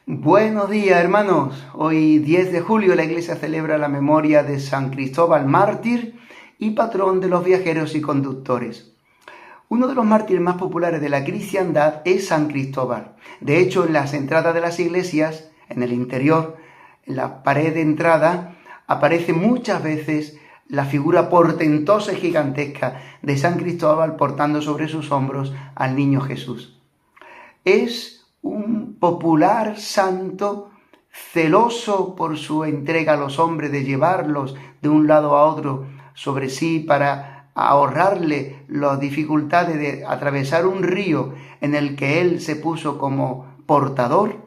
Buenos días, hermanos. Hoy 10 de julio la iglesia celebra la memoria de San Cristóbal mártir y patrón de los viajeros y conductores. Uno de los mártires más populares de la cristiandad es San Cristóbal. De hecho, en las entradas de las iglesias, en el interior, en la pared de entrada, aparece muchas veces la figura portentosa y gigantesca de San Cristóbal portando sobre sus hombros al niño Jesús. Es un popular santo celoso por su entrega a los hombres de llevarlos de un lado a otro sobre sí para ahorrarle las dificultades de atravesar un río en el que él se puso como portador,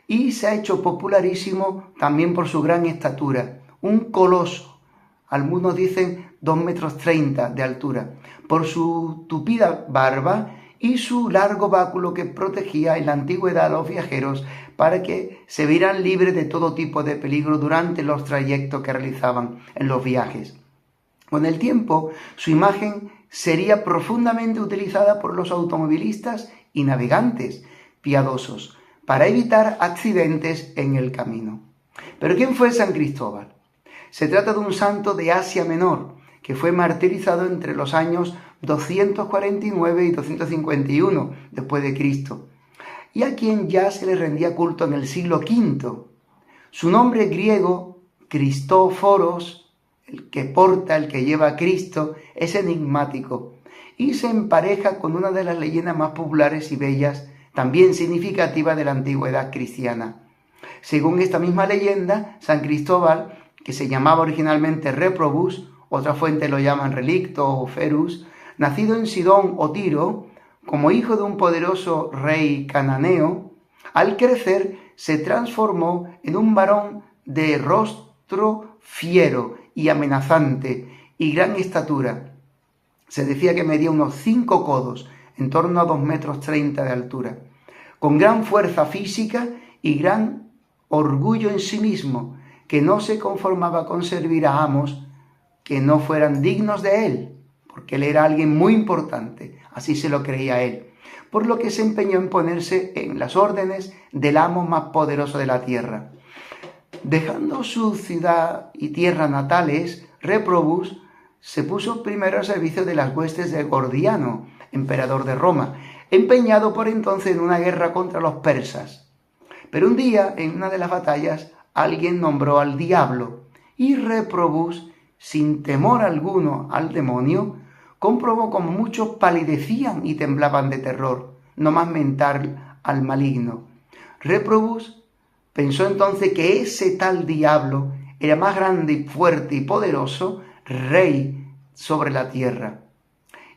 y se ha hecho popularísimo también por su gran estatura, un coloso, algunos dicen 2,30 metros de altura, por su tupida barba y su largo báculo que protegía en la antigüedad a los viajeros para que se vieran libres de todo tipo de peligro durante los trayectos que realizaban en los viajes. Con el tiempo, su imagen sería profundamente utilizada por los automovilistas y navegantes piadosos para evitar accidentes en el camino. ¿Pero quién fue San Cristóbal? Se trata de un santo de Asia Menor, que fue martirizado entre los años 249 y 251 después de Cristo, y a quien ya se le rendía culto en el siglo V. Su nombre griego, Cristóforos, el que porta, el que lleva a Cristo, es enigmático y se empareja con una de las leyendas más populares y bellas, también significativas de la antigüedad cristiana. Según esta misma leyenda, San Cristóbal, que se llamaba originalmente Reprobus, otra fuente lo llaman Relicto o Ferus, nacido en Sidón o Tiro, como hijo de un poderoso rey cananeo, al crecer se transformó en un varón de rostro fiero y amenazante y gran estatura. Se decía que medía unos 5 codos, en torno a 2,30 metros de altura, con gran fuerza física y gran orgullo en sí mismo, que no se conformaba con servir a amos que no fueran dignos de él, porque él era alguien muy importante, así se lo creía él, por lo que se empeñó en ponerse en las órdenes del amo más poderoso de la tierra. Dejando su ciudad y tierra natales, Reprobus se puso primero al servicio de las huestes de Gordiano, emperador de Roma, empeñado por entonces en una guerra contra los persas. Pero un día, en una de las batallas, alguien nombró al diablo, y Reprobus, sin temor alguno al demonio, comprobó como muchos palidecían y temblaban de terror, no más mentar al maligno. Reprobus pensó entonces que ese tal diablo era más grande y fuerte y poderoso, rey sobre la tierra,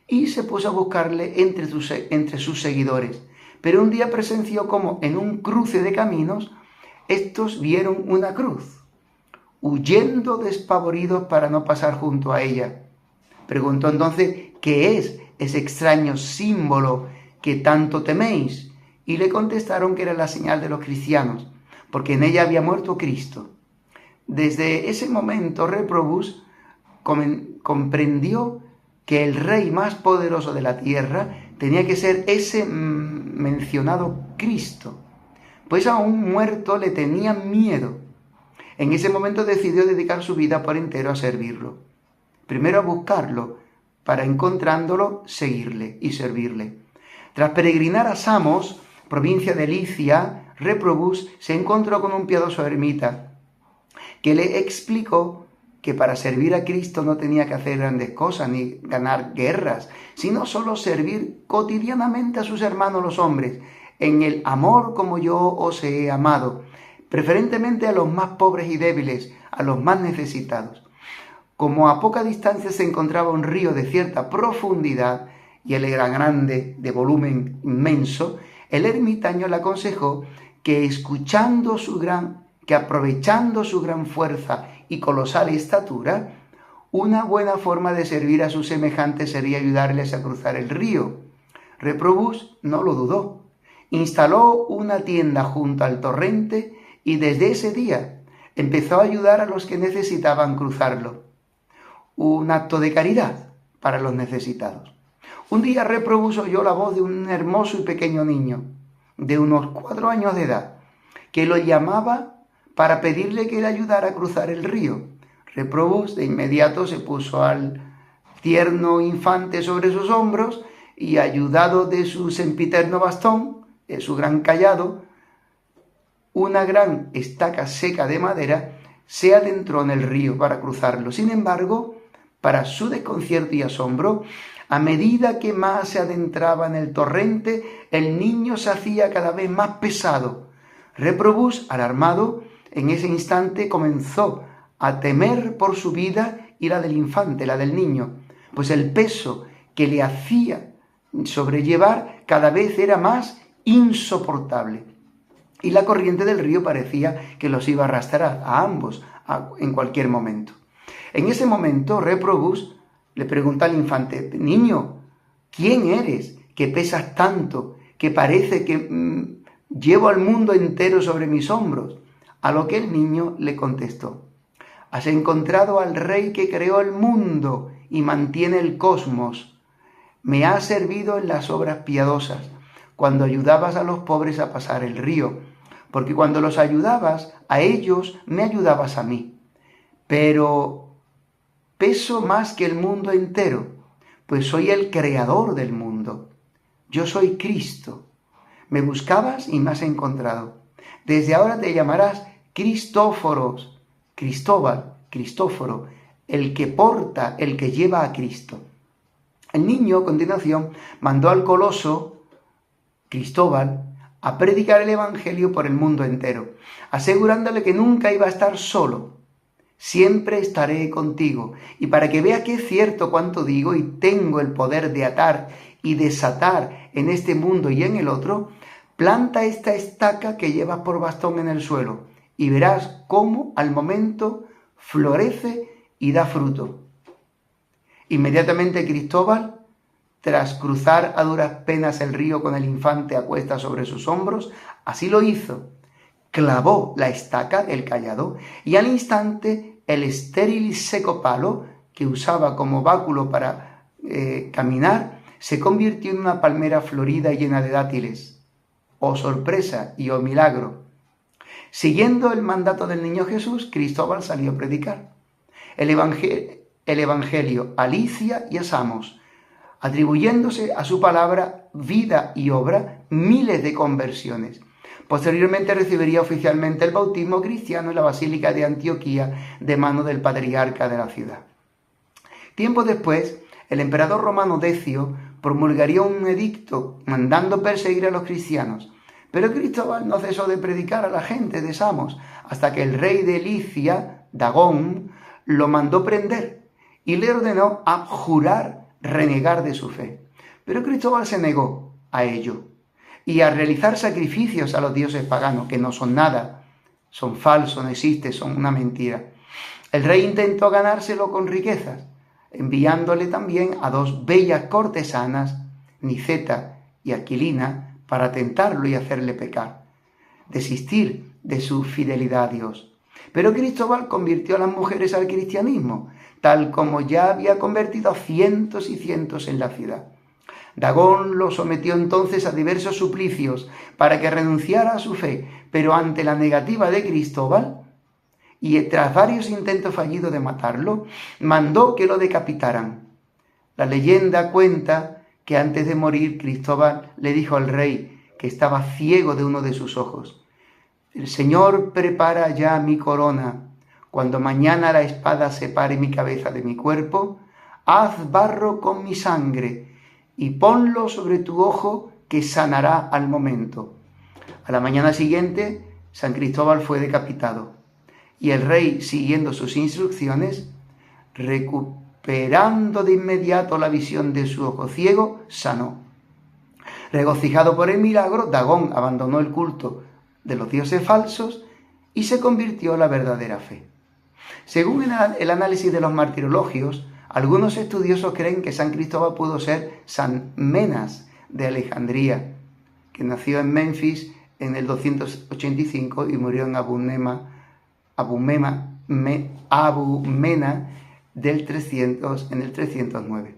y se puso a buscarle entre sus seguidores. Pero un día presenció como en un cruce de caminos estos vieron una cruz, huyendo despavoridos para no pasar junto a ella. Preguntó entonces, ¿qué es ese extraño símbolo que tanto teméis? Y le contestaron que era la señal de los cristianos, porque en ella había muerto Cristo. Desde ese momento Reprobus comprendió que el rey más poderoso de la tierra tenía que ser ese mencionado Cristo, pues a un muerto le tenían miedo. En ese momento decidió dedicar su vida por entero a servirlo. Primero a buscarlo, para encontrándolo, seguirle y servirle. Tras peregrinar a Samos, provincia de Licia, Reprobus se encontró con un piadoso eremita que le explicó que para servir a Cristo no tenía que hacer grandes cosas ni ganar guerras, sino solo servir cotidianamente a sus hermanos los hombres, en el amor como yo os he amado, preferentemente a los más pobres y débiles, a los más necesitados. Como a poca distancia se encontraba un río de cierta profundidad y él era grande, de volumen inmenso, el ermitaño le aconsejó que aprovechando su gran fuerza y colosal estatura, una buena forma de servir a sus semejantes sería ayudarles a cruzar el río. Reprobus no lo dudó. Instaló una tienda junto al torrente y desde ese día empezó a ayudar a los que necesitaban cruzarlo. Un acto de caridad para los necesitados. Un día Reprobus oyó la voz de un hermoso y pequeño niño, de unos 4 años de edad, que lo llamaba para pedirle que le ayudara a cruzar el río. Reprobus de inmediato se puso al tierno infante sobre sus hombros y, ayudado de su sempiterno bastón, de su gran cayado, una gran estaca seca de madera, se adentró en el río para cruzarlo. Sin embargo, para su desconcierto y asombro, a medida que más se adentraba en el torrente, el niño se hacía cada vez más pesado. Reprobus, alarmado, en ese instante comenzó a temer por su vida y la del infante, la del niño, pues el peso que le hacía sobrellevar cada vez era más insoportable. Y la corriente del río parecía que los iba a arrastrar a ambos en cualquier momento. En ese momento, Reprobus le pregunta al infante: niño, ¿quién eres que pesas tanto, que parece que llevo al mundo entero sobre mis hombros? A lo que el niño le contestó: has encontrado al rey que creó el mundo y mantiene el cosmos. Me has servido en las obras piadosas, cuando ayudabas a los pobres a pasar el río, porque cuando los ayudabas a ellos, me ayudabas a mí. Pero peso más que el mundo entero, pues soy el creador del mundo. Yo soy Cristo. Me buscabas y me has encontrado. Desde ahora te llamarás Cristóforos, Cristóforo, el que porta, el que lleva a Cristo. El niño, a continuación, mandó al coloso Cristóbal a predicar el evangelio por el mundo entero, asegurándole que nunca iba a estar solo. Siempre estaré contigo, y para que vea que es cierto cuanto digo y tengo el poder de atar y desatar en este mundo y en el otro, planta esta estaca que llevas por bastón en el suelo, y verás cómo al momento florece y da fruto. Inmediatamente Cristóbal, tras cruzar a duras penas el río con el infante a cuestas sobre sus hombros, así lo hizo. Clavó la estaca, el cayado, y al instante el estéril y seco palo que usaba como báculo para caminar se convirtió en una palmera florida y llena de dátiles. ¡Oh sorpresa y oh milagro! Siguiendo el mandato del niño Jesús, Cristóbal salió a predicar el evangelio a Licia y a Samos, atribuyéndose a su palabra, vida y obra miles de conversiones. Posteriormente recibiría oficialmente el bautismo cristiano en la Basílica de Antioquía de mano del patriarca de la ciudad. Tiempo después, el emperador romano Decio promulgaría un edicto mandando perseguir a los cristianos, pero Cristóbal no cesó de predicar a la gente de Samos hasta que el rey de Licia, Dagón, lo mandó prender y le ordenó abjurar, renegar de su fe. Pero Cristóbal se negó a ello y a realizar sacrificios a los dioses paganos, que no son nada, son falsos, no existen, son una mentira. El rey intentó ganárselo con riquezas, enviándole también a dos bellas cortesanas, Niceta y Aquilina, para tentarlo y hacerle pecar, desistir de su fidelidad a Dios. Pero Cristóbal convirtió a las mujeres al cristianismo, tal como ya había convertido a cientos y cientos en la ciudad. Dagón lo sometió entonces a diversos suplicios para que renunciara a su fe, pero ante la negativa de Cristóbal, y tras varios intentos fallidos de matarlo, mandó que lo decapitaran. La leyenda cuenta que antes de morir Cristóbal le dijo al rey, que estaba ciego de uno de sus ojos: el Señor prepara ya mi corona. Cuando mañana la espada separe mi cabeza de mi cuerpo, haz barro con mi sangre y ponlo sobre tu ojo, que sanará al momento. A la mañana siguiente, San Cristóbal fue decapitado, y el rey, siguiendo sus instrucciones, recuperando de inmediato la visión de su ojo ciego, sanó. Regocijado por el milagro, Dagón abandonó el culto de los dioses falsos y se convirtió en la verdadera fe. Según el análisis de los martirologios, algunos estudiosos creen que San Cristóbal pudo ser San Menas de Alejandría, que nació en Memphis en el 285 y murió en Abumena en el 309,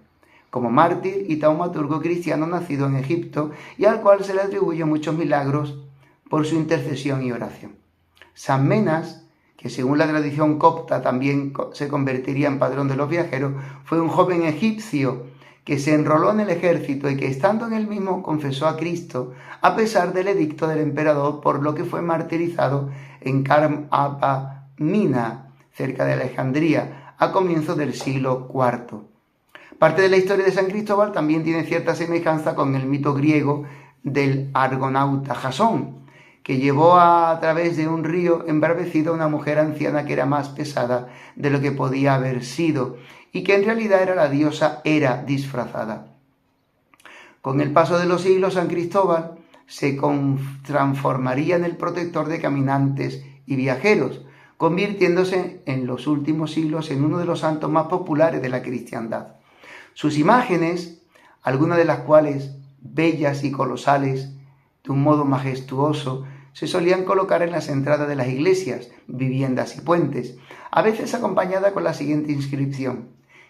como mártir y taumaturgo cristiano nacido en Egipto y al cual se le atribuyen muchos milagros por su intercesión y oración. San Menas, que según la tradición copta también se convertiría en patrón de los viajeros, fue un joven egipcio que se enroló en el ejército y que estando en el mismo confesó a Cristo a pesar del edicto del emperador, por lo que fue martirizado en Karm-Apa-Mina, cerca de Alejandría, a comienzos del siglo IV. Parte de la historia de San Cristóbal también tiene cierta semejanza con el mito griego del argonauta Jasón, que llevó a través de un río embravecido a una mujer anciana que era más pesada de lo que podía haber sido y que en realidad era la diosa Hera disfrazada. Con el paso de los siglos, San Cristóbal se transformaría en el protector de caminantes y viajeros, convirtiéndose en los últimos siglos en uno de los santos más populares de la cristiandad. Sus imágenes, algunas de las cuales bellas y colosales, de un modo majestuoso, se solían colocar en las entradas de las iglesias, viviendas y puentes, a veces acompañada con la siguiente inscripción: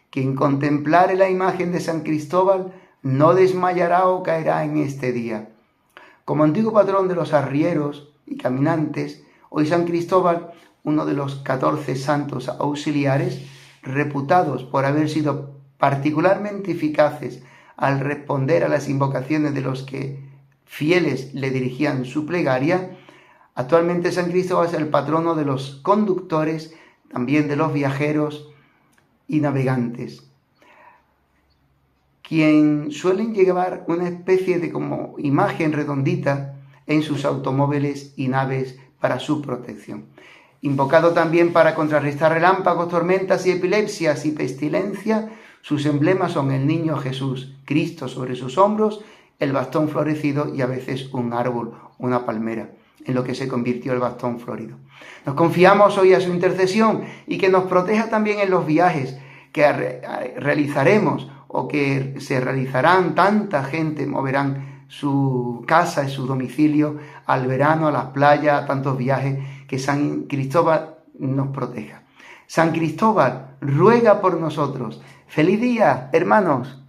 quien contemplare la imagen de San Cristóbal no desmayará o caerá en este día. Como antiguo patrón de los arrieros y caminantes, hoy San Cristóbal, uno de los 14 santos auxiliares, reputados por haber sido particularmente eficaces al responder a las invocaciones de los que fieles le dirigían su plegaria, actualmente San Cristóbal es el patrono de los conductores, también de los viajeros y navegantes, quien suelen llevar una especie de como imagen redondita en sus automóviles y naves para su protección. Invocado también para contrarrestar relámpagos, tormentas y epilepsias y pestilencia, sus emblemas son el niño Jesús, Cristo sobre sus hombros, el bastón florecido y a veces un árbol, una palmera, en lo que se convirtió el bastón florido. Nos confiamos hoy a su intercesión y que nos proteja también en los viajes que realizaremos o que se realizarán. Tanta gente moverán su casa y su domicilio al verano, a las playas, a tantos viajes. Que San Cristóbal nos proteja. San Cristóbal, ruega por nosotros. ¡Feliz día, hermanos!